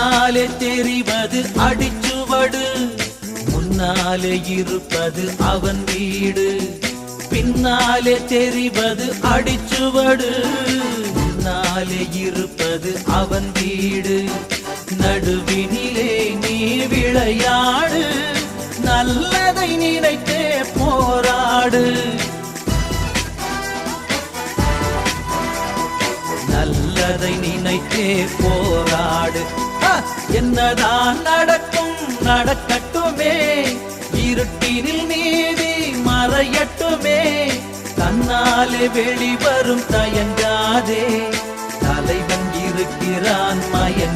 பின்னாலே தெரிவது அடிச்சுவடு, முன்னாலே இருப்பது அவன் வீடு. பின்னாலே தெரிவது அடிச்சுவடு, முன்னாலே இருப்பது அவன் வீடு. நடுவினிலே நீ விளையாடு, நல்லதை நினைத்தே போராடு. நல்லதை நினைத்தே போராடு. என்னதான் நடக்கும் நடக்கட்டுமே, இருட்டினில் நீதி மறையட்டுமே. தன்னாலே வெளிவரும் தயங்காதே, தலைவன் இருக்கிறான் மயன்.